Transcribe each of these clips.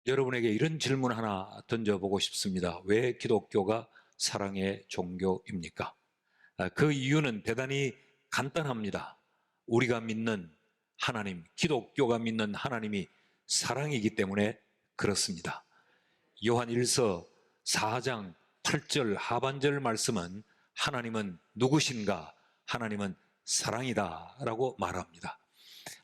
여러분에게 이런 질문 하나 던져보고 싶습니다. 왜 기독교가 사랑의 종교입니까? 그 이유는 대단히 간단합니다. 우리가 믿는 하나님, 기독교가 믿는 하나님이 사랑이기 때문에 그렇습니다. 요한 1서 4장 8절 하반절 말씀은 하나님은 누구신가? 하나님은 사랑이다 라고 말합니다.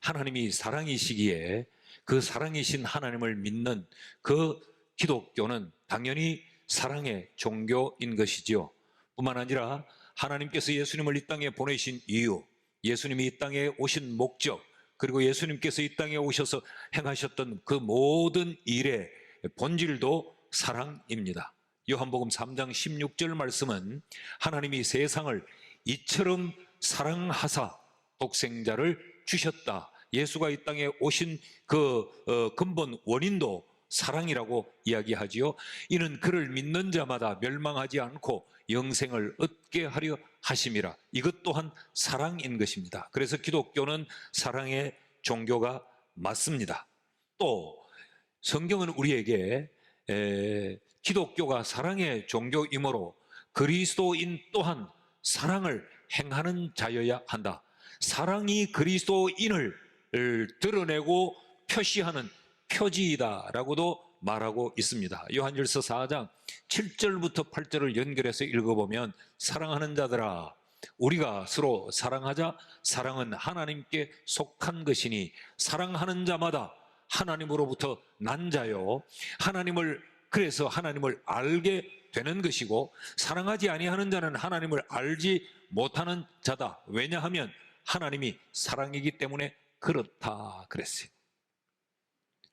하나님이 사랑이시기에 그 사랑이신 하나님을 믿는 그 기독교는 당연히 사랑의 종교인 것이지요. 뿐만 아니라 하나님께서 예수님을 이 땅에 보내신 이유, 예수님이 이 땅에 오신 목적, 그리고 예수님께서 이 땅에 오셔서 행하셨던 그 모든 일의 본질도 사랑입니다. 요한복음 3장 16절 말씀은 하나님이 세상을 이처럼 사랑하사 독생자를 주셨다. 예수가 이 땅에 오신 그 근본 원인도 사랑이라고 이야기하지요. 이는 그를 믿는 자마다 멸망하지 않고 영생을 얻게 하려 하심이라. 이것 또한 사랑인 것입니다. 그래서 기독교는 사랑의 종교가 맞습니다. 또 성경은 우리에게 기독교가 사랑의 종교이므로 그리스도인 또한 사랑을 행하는 자여야 한다. 사랑이 그리스도인을 드러내고 표시하는 표지이다라고도 말하고 있습니다. 요한일서 4장 7절부터 8절을 연결해서 읽어보면 사랑하는 자들아 우리가 서로 사랑하자. 사랑은 하나님께 속한 것이니 사랑하는 자마다 하나님으로부터 난 자요 그래서 하나님을 알게 되는 것이고 사랑하지 아니하는 자는 하나님을 알지 못하는 자다. 왜냐하면 하나님이 사랑이기 때문에 그렇다 그랬어요.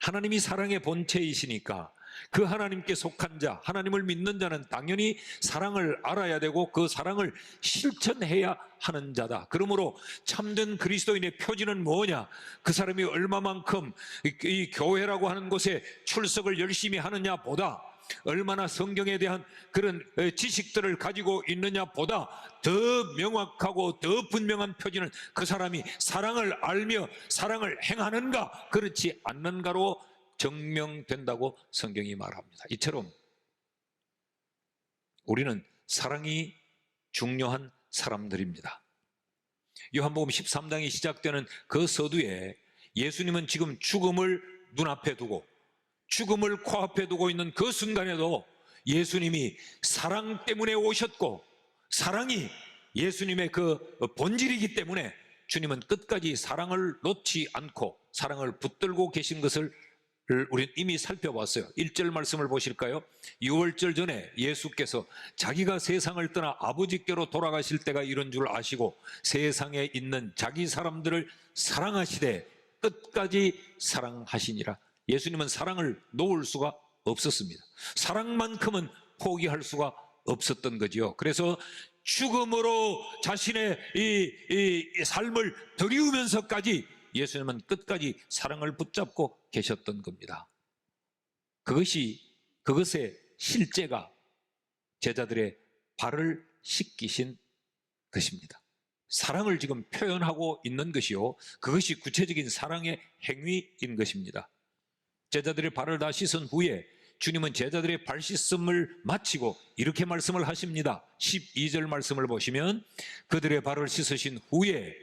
하나님이 사랑의 본체이시니까 그 하나님께 속한 자, 하나님을 믿는 자는 당연히 사랑을 알아야 되고 그 사랑을 실천해야 하는 자다. 그러므로 참된 그리스도인의 표지는 뭐냐? 그 사람이 얼마만큼 이 교회라고 하는 곳에 출석을 열심히 하느냐 보다 얼마나 성경에 대한 그런 지식들을 가지고 있느냐 보다 더 명확하고 더 분명한 표지는 그 사람이 사랑을 알며 사랑을 행하는가 그렇지 않는가로 증명된다고 성경이 말합니다. 이처럼 우리는 사랑이 중요한 사람들입니다. 요한복음 13장이 시작되는 그 서두에 예수님은 지금 죽음을 눈앞에 두고 죽음을 코앞에 두고 있는 그 순간에도 예수님이 사랑 때문에 오셨고 사랑이 예수님의 그 본질이기 때문에 주님은 끝까지 사랑을 놓지 않고 사랑을 붙들고 계신 것을 우리는 이미 살펴봤어요. 1절 말씀을 보실까요? 6월절 전에 예수께서 자기가 세상을 떠나 아버지께로 돌아가실 때가 이런 줄 아시고 세상에 있는 자기 사람들을 사랑하시되 끝까지 사랑하시니라. 예수님은 사랑을 놓을 수가 없었습니다. 사랑만큼은 포기할 수가 없었던 거죠. 그래서 죽음으로 자신의 이 삶을 드리우면서까지 예수님은 끝까지 사랑을 붙잡고 계셨던 겁니다. 그것의 실제가 제자들의 발을 씻기신 것입니다. 사랑을 지금 표현하고 있는 것이요. 그것이 구체적인 사랑의 행위인 것입니다. 제자들의 발을 다 씻은 후에 주님은 제자들의 발 씻음을 마치고 이렇게 말씀을 하십니다. 12절 말씀을 보시면 그들의 발을 씻으신 후에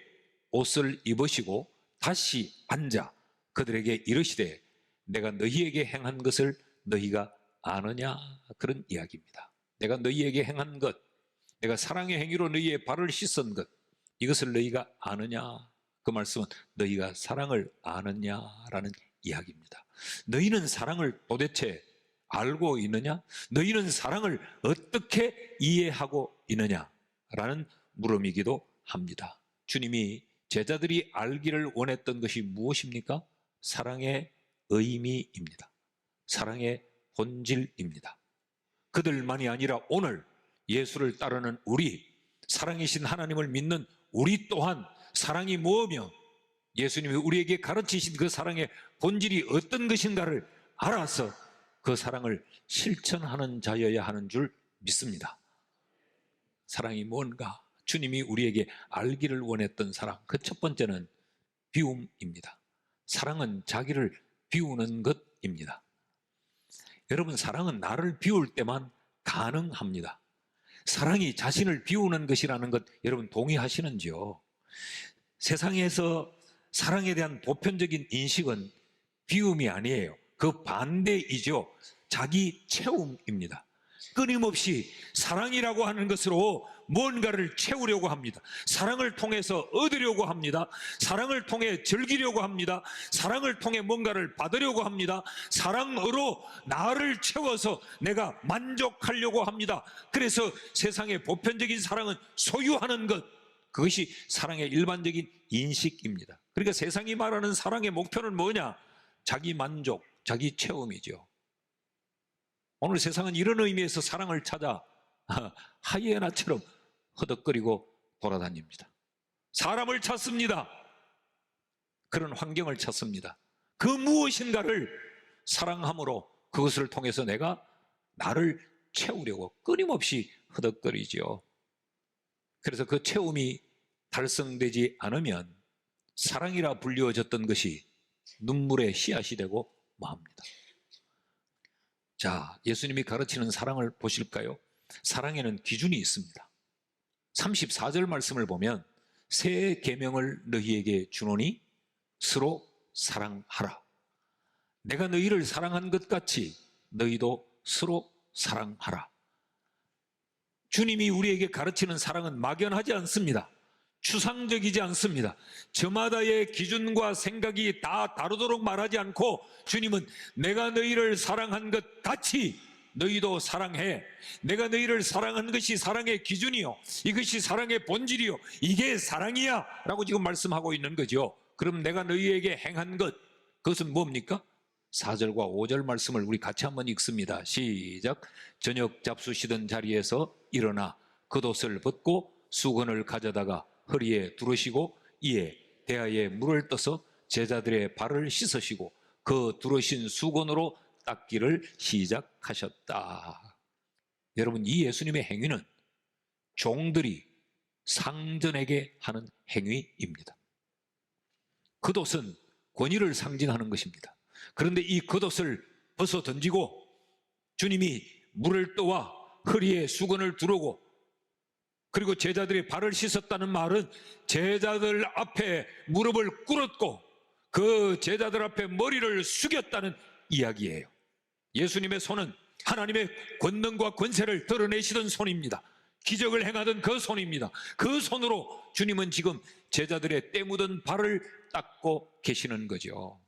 옷을 입으시고 다시 앉아 그들에게 이르시되 내가 너희에게 행한 것을 너희가 아느냐 그런 이야기입니다. 내가 너희에게 행한 것, 내가 사랑의 행위로 너희의 발을 씻은 것 이것을 너희가 아느냐 그 말씀은 너희가 사랑을 아느냐라는 이야기입니다. 너희는 사랑을 도대체 알고 있느냐? 너희는 사랑을 어떻게 이해하고 있느냐라는 물음이기도 합니다. 주님이 제자들이 알기를 원했던 것이 무엇입니까? 사랑의 의미입니다. 사랑의 본질입니다. 그들만이 아니라 오늘 예수를 따르는 우리, 사랑이신 하나님을 믿는 우리 또한 사랑이 뭐며 예수님이 우리에게 가르치신 그 사랑의 본질이 어떤 것인가를 알아서 그 사랑을 실천하는 자여야 하는 줄 믿습니다. 사랑이 뭔가? 주님이 우리에게 알기를 원했던 사랑. 그 첫 번째는 비움입니다. 사랑은 자기를 비우는 것입니다. 여러분, 사랑은 나를 비울 때만 가능합니다. 사랑이 자신을 비우는 것이라는 것 여러분 동의하시는지요? 세상에서 사랑에 대한 보편적인 인식은 비움이 아니에요. 그 반대이죠. 자기 채움입니다. 끊임없이 사랑이라고 하는 것으로 무언가를 채우려고 합니다. 사랑을 통해서 얻으려고 합니다. 사랑을 통해 즐기려고 합니다. 사랑을 통해 뭔가를 받으려고 합니다. 사랑으로 나를 채워서 내가 만족하려고 합니다. 그래서 세상의 보편적인 사랑은 소유하는 것, 그것이 사랑의 일반적인 인식입니다. 그러니까 세상이 말하는 사랑의 목표는 뭐냐? 자기 만족, 자기 채움이죠. 오늘 세상은 이런 의미에서 사랑을 찾아 하이에나처럼 허덕거리고 돌아다닙니다. 사람을 찾습니다. 그런 환경을 찾습니다. 그 무엇인가를 사랑함으로 그것을 통해서 내가 나를 채우려고 끊임없이 허덕거리죠. 그래서 그 채움이 달성되지 않으면 사랑이라 불리워졌던 것이 눈물의 씨앗이 되고 맙니다. 자, 예수님이 가르치는 사랑을 보실까요? 사랑에는 기준이 있습니다. 34절 말씀을 보면 새 계명을 너희에게 주노니 서로 사랑하라. 내가 너희를 사랑한 것 같이 너희도 서로 사랑하라. 주님이 우리에게 가르치는 사랑은 막연하지 않습니다. 추상적이지 않습니다. 저마다의 기준과 생각이 다 다르도록 말하지 않고 주님은 내가 너희를 사랑한 것 같이 너희도 사랑해. 내가 너희를 사랑하는 것이 사랑의 기준이요, 이것이 사랑의 본질이요, 이게 사랑이야 라고 지금 말씀하고 있는 거죠. 그럼 내가 너희에게 행한 것, 그것은 뭡니까? 4절과 5절 말씀을 우리 같이 한번 읽습니다. 시작. 저녁 잡수시던 자리에서 일어나 겉옷을 벗고 수건을 가져다가 허리에 두르시고 이에 대야에 물을 떠서 제자들의 발을 씻으시고 그 두르신 수건으로 닦기를 시작하셨다. 여러분, 이 예수님의 행위는 종들이 상전에게 하는 행위입니다. 겉옷은 권위를 상징하는 것입니다. 그런데 이 겉옷을 벗어 던지고 주님이 물을 떠와 허리에 수건을 두르고 그리고 제자들의 발을 씻었다는 말은 제자들 앞에 무릎을 꿇었고 그 제자들 앞에 머리를 숙였다는 이야기예요. 예수님의 손은 하나님의 권능과 권세를 드러내시던 손입니다. 기적을 행하던 그 손입니다. 그 손으로 주님은 지금 제자들의 때 묻은 발을 닦고 계시는 거죠.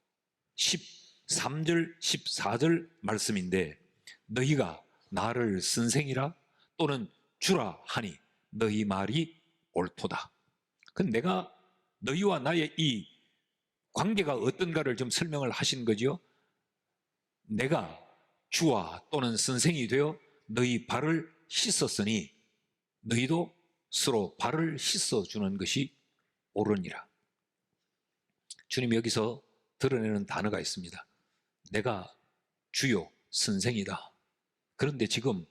13절 14절 말씀인데 너희가 나를 선생이라 또는 주라 하니 너희 말이 옳도다. 그럼 내가 너희와 나의 이 관계가 어떤가를 좀 설명을 하신 거죠. 내가 주와 또는 선생이 되어 너희 발을 씻었으니 너희도 서로 발을 씻어주는 것이 옳으니라. 주님 여기서 드러내는 단어가 있습니다. 내가 주요 선생이다. 그런데 지금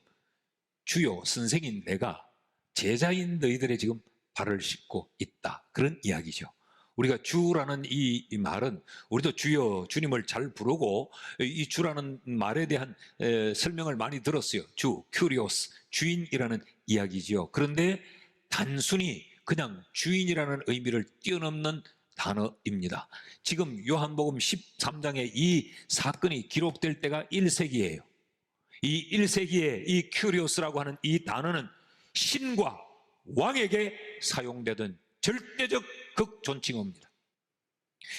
주요 선생인 내가 제자인 너희들의 지금 발을 씻고 있다. 그런 이야기죠. 우리가 주라는 이 말은 우리도 주여 주님을 잘 부르고 이 주라는 말에 대한 설명을 많이 들었어요. 주, 큐리오스, 주인이라는 이야기지요. 그런데 단순히 그냥 주인이라는 의미를 뛰어넘는 단어입니다. 지금 요한복음 13장에 이 사건이 기록될 때가 1세기예요. 이 1세기에 이 큐리오스라고 하는 이 단어는 신과 왕에게 사용되던 절대적 극존칭어입니다.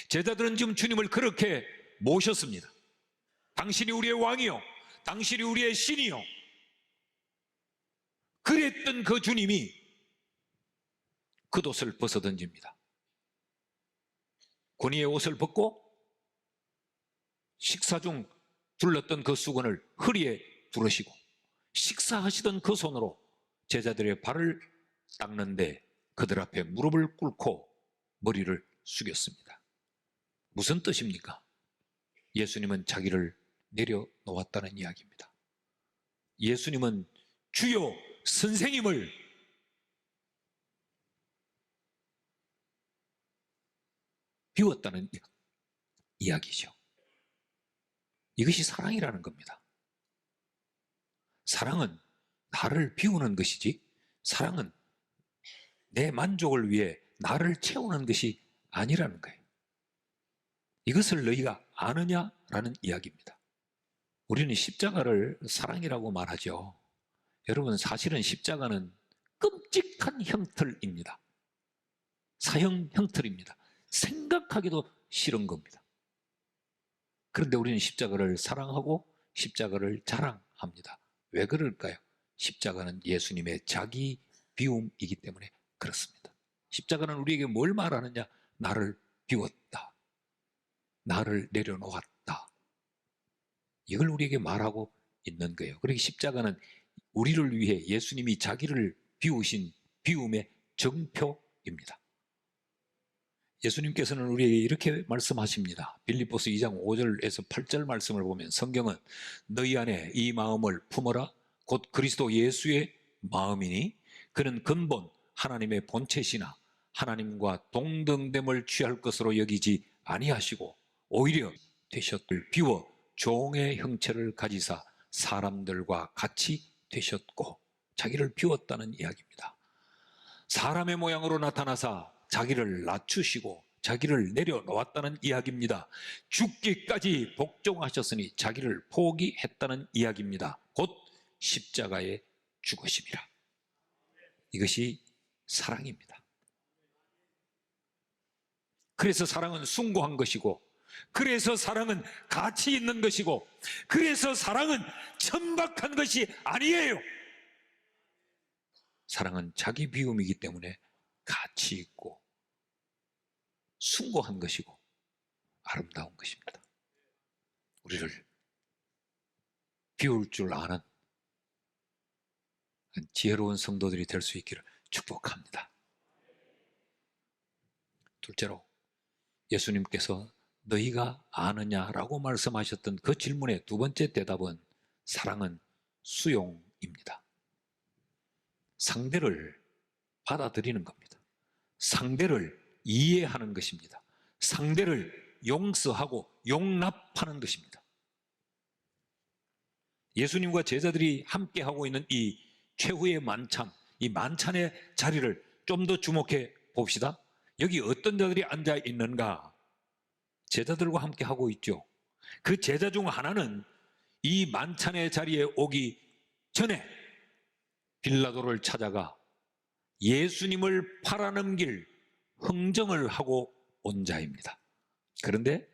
제자들은 지금 주님을 그렇게 모셨습니다. 당신이 우리의 왕이요, 당신이 우리의 신이요. 그랬던 그 주님이 겉옷을 벗어던집니다. 권위의 옷을 벗고 식사 중 둘렀던 그 수건을 허리에 두르시고 식사하시던 그 손으로 제자들의 발을 닦는데 그들 앞에 무릎을 꿇고 머리를 숙였습니다. 무슨 뜻입니까? 예수님은 자기를 내려놓았다는 이야기입니다. 예수님은 주요 선생님을 비웠다는 이야기죠. 이것이 사랑이라는 겁니다. 사랑은 나를 비우는 것이지, 사랑은 내 만족을 위해 나를 채우는 것이 아니라는 거예요. 이것을 너희가 아느냐라는 이야기입니다. 우리는 십자가를 사랑이라고 말하죠. 여러분, 사실은 십자가는 끔찍한 형틀입니다. 사형 형틀입니다. 생각하기도 싫은 겁니다. 그런데 우리는 십자가를 사랑하고 십자가를 자랑합니다. 왜 그럴까요? 십자가는 예수님의 자기 비움이기 때문에 그렇습니다. 십자가는 우리에게 뭘 말하느냐? 나를 비웠다. 나를 내려놓았다. 이걸 우리에게 말하고 있는 거예요. 그러기 십자가는 우리를 위해 예수님이 자기를 비우신 비움의 정표입니다. 예수님께서는 우리에게 이렇게 말씀하십니다. 빌립보서 2장 5절에서 8절 말씀을 보면 성경은 너희 안에 이 마음을 품어라. 곧 그리스도 예수의 마음이니 그는 근본 하나님의 본체시나 하나님과 동등됨을 취할 것으로 여기지 아니하시고 오히려 되셨을 비워 종의 형체를 가지사 사람들과 같이 되셨고, 자기를 비웠다는 이야기입니다. 사람의 모양으로 나타나사 자기를 낮추시고 자기를 내려놓았다는 이야기입니다. 죽기까지 복종하셨으니 자기를 포기했다는 이야기입니다. 곧 십자가의 죽으심이라. 이것이 사랑입니다. 그래서 사랑은 숭고한 것이고, 그래서 사랑은 가치 있는 것이고, 그래서 사랑은 천박한 것이 아니에요. 사랑은 자기 비움이기 때문에 가치 있고 숭고한 것이고 아름다운 것입니다. 우리를 비울 줄 아는 지혜로운 성도들이 될 수 있기를 축복합니다. 둘째로, 예수님께서 너희가 아느냐라고 말씀하셨던 그 질문의 두 번째 대답은 사랑은 수용입니다. 상대를 받아들이는 겁니다. 상대를 이해하는 것입니다. 상대를 용서하고 용납하는 것입니다. 예수님과 제자들이 함께하고 있는 이 최후의 만찬, 이 만찬의 자리를 좀 더 주목해 봅시다. 여기 어떤 자들이 앉아 있는가? 제자들과 함께 하고 있죠. 그 제자 중 하나는 이 만찬의 자리에 오기 전에 빌라도를 찾아가 예수님을 팔아넘길 흥정을 하고 온 자입니다. 그런데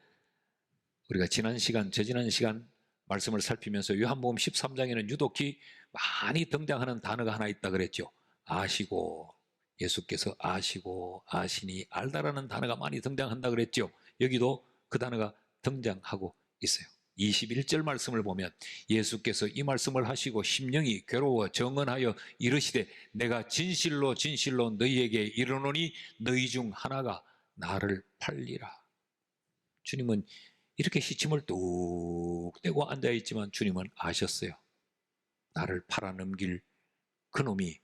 우리가 저지난 시간 말씀을 살피면서 요한복음 13장에는 유독히 많이 등장하는 단어가 하나 있다 그랬죠. 아시고, 예수께서 아시고 아시니 알다라는 단어가 많이 등장한다 그랬죠. 여기도 그 단어가 등장하고 있어요. 21절 말씀을 보면 예수께서 이 말씀을 하시고 심령이 괴로워 정언하여 이르시되 내가 진실로 진실로 너희에게 이르노니 너희 중 하나가 나를 팔리라. 주님은 이렇게 시침을 뚝 떼고 앉아있지만 주님은 아셨어요. 나를 팔아넘길 그놈이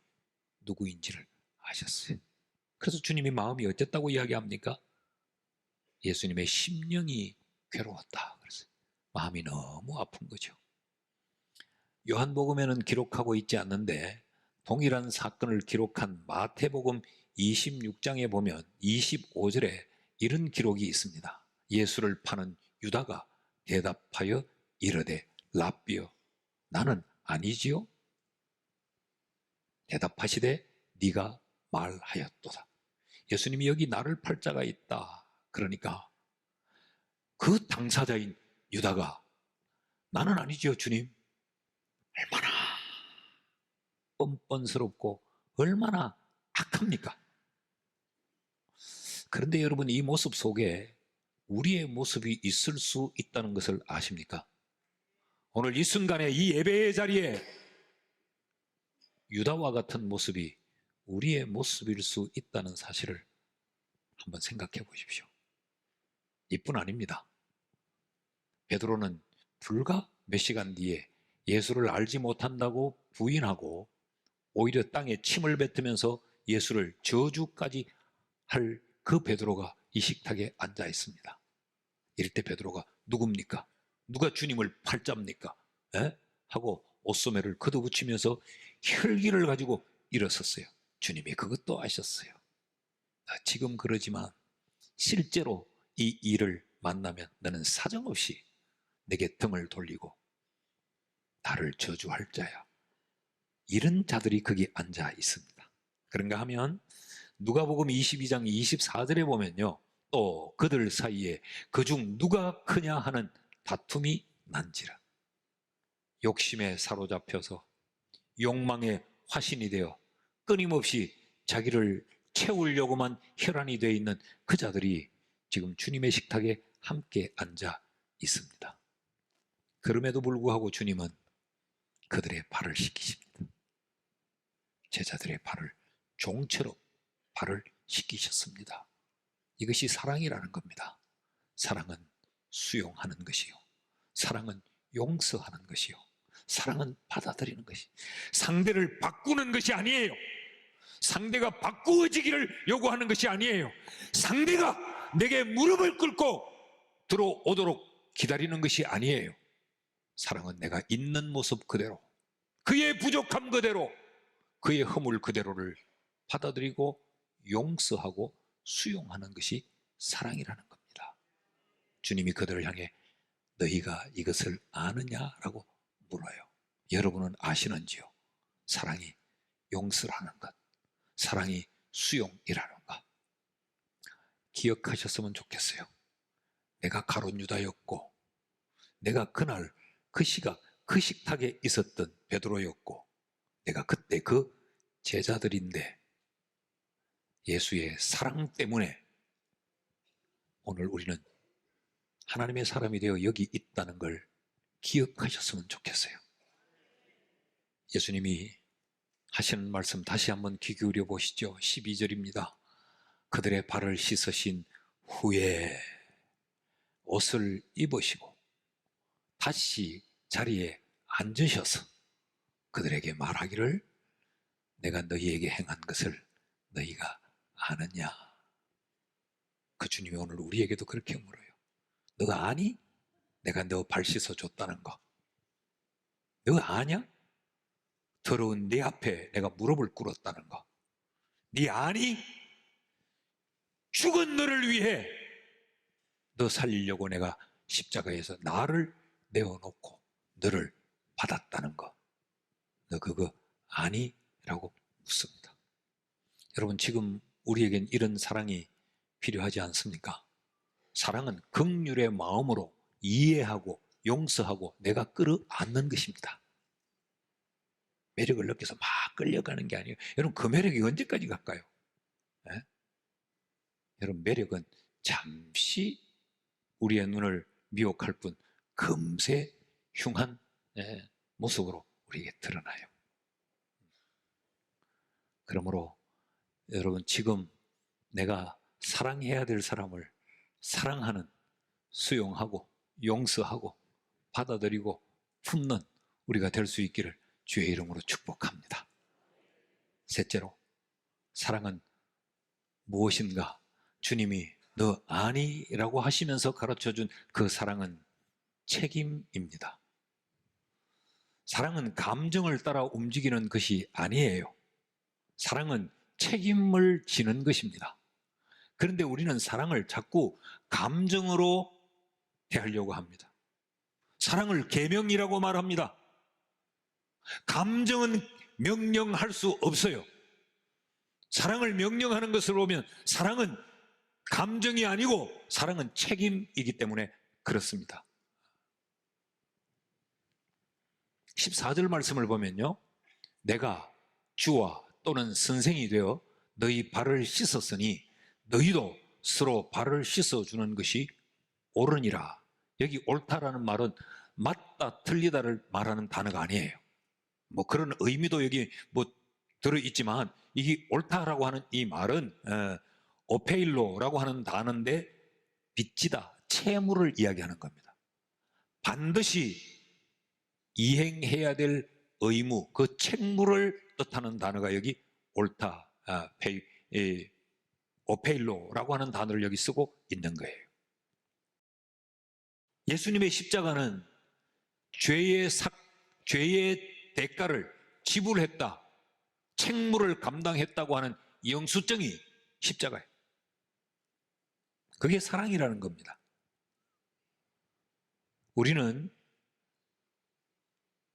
누구인지를 아셨어요. 그래서 주님이 마음이 어땠다고 이야기합니까? 예수님의 심령이 괴로웠다 그랬어요. 마음이 너무 아픈 거죠. 요한복음에는 기록하고 있지 않는데 동일한 사건을 기록한 마태복음 26장에 보면 25절에 이런 기록이 있습니다. 예수를 파는 유다가 대답하여 이르되 랍비여 나는 아니지요? 대답하시되 네가 말하였도다. 예수님이 여기 나를 팔 자가 있다. 그러니까 그 당사자인 유다가 나는 아니지요 주님. 얼마나 뻔뻔스럽고 얼마나 악합니까? 그런데 여러분, 이 모습 속에 우리의 모습이 있을 수 있다는 것을 아십니까? 오늘 이 순간에 이 예배의 자리에 유다와 같은 모습이 우리의 모습일 수 있다는 사실을 한번 생각해 보십시오. 이뿐 아닙니다. 베드로는 불과 몇 시간 뒤에 예수를 알지 못한다고 부인하고 오히려 땅에 침을 뱉으면서 예수를 저주까지 할 그 베드로가 이 식탁에 앉아 있습니다. 이럴 때 베드로가 누굽니까? 누가 주님을 팔자입니까? 하고 옷소매를 걷어붙이면서 혈기를 가지고 일어섰어요. 주님이 그것도 아셨어요. 지금 그러지만 실제로 이 일을 만나면 너는 사정없이 내게 등을 돌리고 나를 저주할 자야. 이런 자들이 거기 앉아 있습니다. 그런가 하면 누가복음 22장 24절에 보면요, 또 그들 사이에 그중 누가 크냐 하는 다툼이 난지라. 욕심에 사로잡혀서 욕망의 화신이 되어 끊임없이 자기를 채우려고만 혈안이 되어 있는 그 자들이 지금 주님의 식탁에 함께 앉아 있습니다. 그럼에도 불구하고 주님은 그들의 발을 씻기십니다. 제자들의 발을 종처럼 발을 씻기셨습니다. 이것이 사랑이라는 겁니다. 사랑은 수용하는 것이요, 사랑은 용서하는 것이요, 사랑은 받아들이는 것이, 상대를 바꾸는 것이 아니에요. 상대가 바꾸어지기를 요구하는 것이 아니에요. 상대가 내게 무릎을 꿇고 들어오도록 기다리는 것이 아니에요. 사랑은 내가 있는 모습 그대로, 그의 부족함 그대로, 그의 허물 그대로를 받아들이고 용서하고 수용하는 것이 사랑이라는 겁니다. 주님이 그들을 향해 너희가 이것을 아느냐라고 물어요. 여러분은 아시는지요? 사랑이 용서라는 것, 사랑이 수용이라는 것. 기억하셨으면 좋겠어요. 내가 가룟 유다였고, 내가 그날 그 시각 그 식탁에 있었던 베드로였고, 내가 그때 그 제자들인데 예수의 사랑 때문에 오늘 우리는 하나님의 사람이 되어 여기 있다는 걸 기억하셨으면 좋겠어요. 예수님이 하시는 말씀 다시 한번 귀 기울여 보시죠. 12절입니다. 그들의 발을 씻으신 후에 옷을 입으시고 다시 자리에 앉으셔서 그들에게 말하기를 내가 너희에게 행한 것을 너희가 아느냐. 그 주님이 오늘 우리에게도 그렇게 물어요. 너가 아니? 내가 너 발 씻어줬다는 거. 너가 아냐? 더러운 네 앞에 내가 무릎을 꿇었다는 거. 네 아니? 죽은 너를 위해 너 살리려고 내가 십자가에서 나를 내어놓고 너를 받았다는 거. 너 그거 아니? 라고 묻습니다. 여러분, 지금 우리에겐 이런 사랑이 필요하지 않습니까? 사랑은 긍휼의 마음으로 이해하고 용서하고 내가 끌어안는 것입니다. 매력을 느껴서 막 끌려가는 게 아니에요. 여러분, 그 매력이 언제까지 갈까요? 네? 여러분, 매력은 잠시 우리의 눈을 미혹할 뿐 금세 흉한 모습으로 우리에게 드러나요. 그러므로 여러분, 지금 내가 사랑해야 될 사람을 사랑하는, 수용하고 용서하고 받아들이고 품는 우리가 될 수 있기를 주의 이름으로 축복합니다. 셋째로, 사랑은 무엇인가? 주님이 너 아니라고 하시면서 가르쳐준 그 사랑은 책임입니다. 사랑은 감정을 따라 움직이는 것이 아니에요. 사랑은 책임을 지는 것입니다. 그런데 우리는 사랑을 자꾸 감정으로 대하려고 합니다. 사랑을 계명이라고 말합니다. 감정은 명령할 수 없어요. 사랑을 명령하는 것을 보면 사랑은 감정이 아니고 사랑은 책임이기 때문에 그렇습니다. 14절 말씀을 보면요, 내가 주와 또는 선생이 되어 너희 발을 씻었으니 너희도 서로 발을 씻어주는 것이 옳으니라. 여기 옳다라는 말은 맞다 틀리다를 말하는 단어가 아니에요. 뭐 그런 의미도 여기 뭐 들어있지만, 이게 옳다라고 하는 이 말은 오페일로라고 하는 단어인데 빚지다, 채무를 이야기하는 겁니다. 반드시 이행해야 될 의무, 그 책무를 뜻하는 단어가 여기 옳다, 오페일로라고 하는 단어를 여기 쓰고 있는 거예요. 예수님의 십자가는 죄의 대가를 지불했다, 책무를 감당했다고 하는 영수증이 십자가예요. 그게 사랑이라는 겁니다. 우리는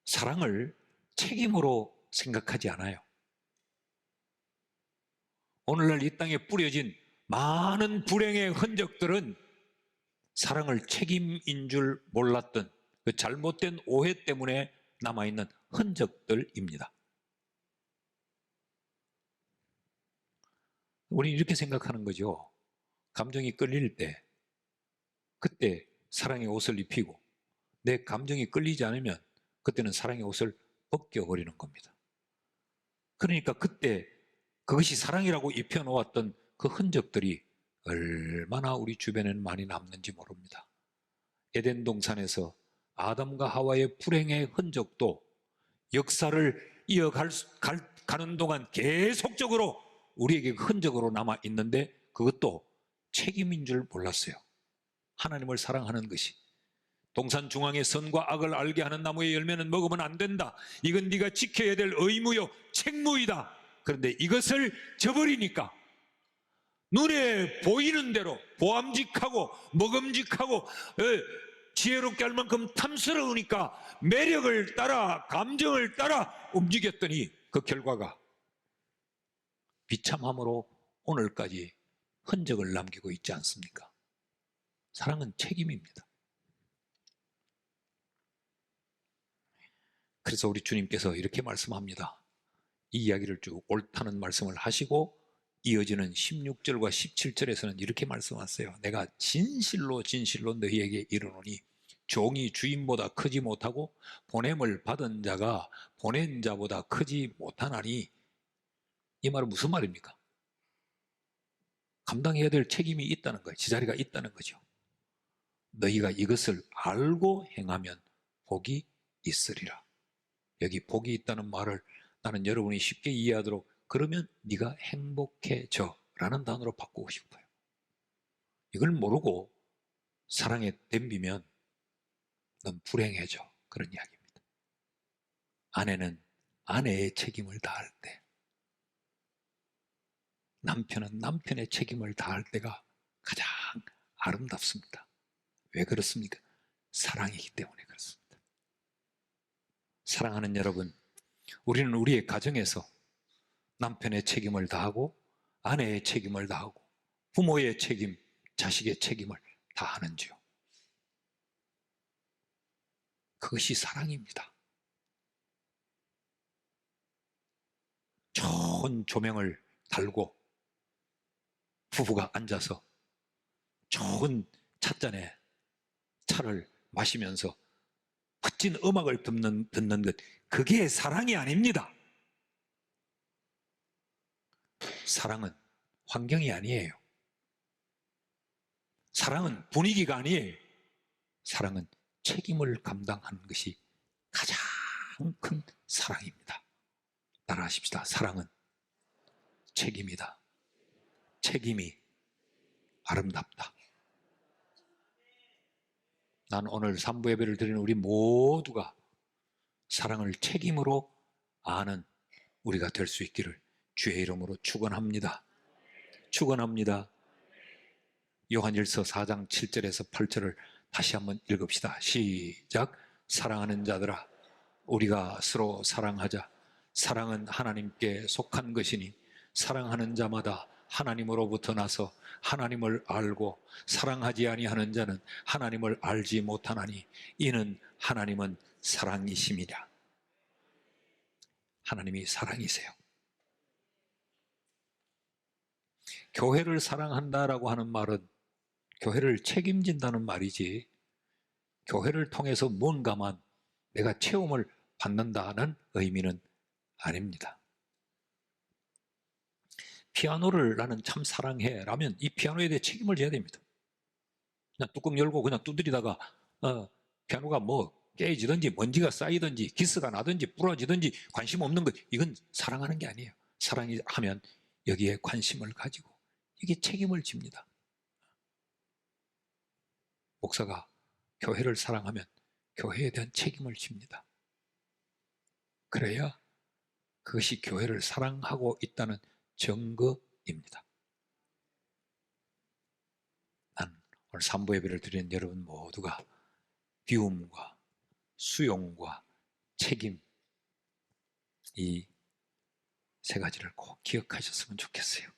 사랑을 책임으로 생각하지 않아요. 오늘날 이 땅에 뿌려진 많은 불행의 흔적들은 사랑을 책임인 줄 몰랐던 그 잘못된 오해 때문에 남아있는 흔적들입니다. 우리는 이렇게 생각하는 거죠. 감정이 끌릴 때, 그때 사랑의 옷을 입히고, 내 감정이 끌리지 않으면 그때는 사랑의 옷을 벗겨버리는 겁니다. 그러니까 그때 그것이 사랑이라고 입혀놓았던 그 흔적들이 얼마나 우리 주변에는 많이 남는지 모릅니다. 에덴 동산에서 아담과 하와의 불행의 흔적도 역사를 이어가는 동안 계속적으로 우리에게 흔적으로 남아 있는데, 그것도 책임인 줄 몰랐어요. 하나님을 사랑하는 것이. 동산 중앙에 선과 악을 알게 하는 나무의 열매는 먹으면 안 된다. 이건 네가 지켜야 될 의무요 책무이다. 그런데 이것을 저버리니까 눈에 보이는 대로 보암직하고 먹음직하고 지혜롭게 할 만큼 탐스러우니까 매력을 따라 감정을 따라 움직였더니 그 결과가 비참함으로 오늘까지 흔적을 남기고 있지 않습니까? 사랑은 책임입니다. 그래서 우리 주님께서 이렇게 말씀합니다. 이 이야기를 쭉 옳다는 말씀을 하시고 이어지는 16절과 17절에서는 이렇게 말씀하세요. 내가 진실로 진실로 너희에게 이르노니 종이 주인보다 크지 못하고 보냄을 받은 자가 보낸 자보다 크지 못하나니. 이 말은 무슨 말입니까? 감당해야 될 책임이 있다는 거예요. 지자리가 있다는 거죠. 너희가 이것을 알고 행하면 복이 있으리라. 여기 복이 있다는 말을 나는 여러분이 쉽게 이해하도록 그러면 네가 행복해져 라는 단어로 바꾸고 싶어요. 이걸 모르고 사랑에 덤비면 넌 불행해져, 그런 이야기입니다. 아내는 아내의 책임을 다할 때, 남편은 남편의 책임을 다할 때가 가장 아름답습니다. 왜 그렇습니까? 사랑이기 때문에 그렇습니다. 사랑하는 여러분, 우리는 우리의 가정에서 남편의 책임을 다하고 아내의 책임을 다하고 부모의 책임, 자식의 책임을 다하는지요? 그것이 사랑입니다. 좋은 조명을 달고 부부가 앉아서 좋은 찻잔에 차를 마시면서 멋진 음악을 듣는 것, 그게 사랑이 아닙니다. 사랑은 환경이 아니에요. 사랑은 분위기가 아니에요. 사랑은 책임을 감당하는 것이 가장 큰 사랑입니다. 따라하십시다. 사랑은 책임이다. 책임이 아름답다. 난 오늘 3부 예배를 드리는 우리 모두가 사랑을 책임으로 아는 우리가 될 수 있기를 주의 이름으로 축원합니다. 축원합니다. 요한일서 4장 7절에서 8절을 다시 한번 읽읍시다. 시작. 사랑하는 자들아, 우리가 서로 사랑하자. 사랑은 하나님께 속한 것이니 사랑하는 자마다 하나님으로부터 나서 하나님을 알고 사랑하지 아니하는 자는 하나님을 알지 못하나니 이는 하나님은 사랑이심이라. 하나님이 사랑이세요. 교회를 사랑한다라고 하는 말은 교회를 책임진다는 말이지, 교회를 통해서 뭔가만 내가 체험을 받는다는 의미는 아닙니다. 피아노를 나는 참 사랑해 라면 이 피아노에 대해 책임을 져야 됩니다. 그냥 뚜껑 열고 그냥 두드리다가 피아노가 뭐 깨지든지 먼지가 쌓이든지 기스가 나든지 부러지든지 관심 없는 것, 이건 사랑하는 게 아니에요. 사랑하면 여기에 관심을 가지고 이게 책임을 집니다. 목사가 교회를 사랑하면 교회에 대한 책임을 집니다. 그래야 그것이 교회를 사랑하고 있다는 증거입니다. 난 오늘 삼부 예배를 드리는 여러분 모두가 비움과 수용과 책임, 이 세 가지를 꼭 기억하셨으면 좋겠어요.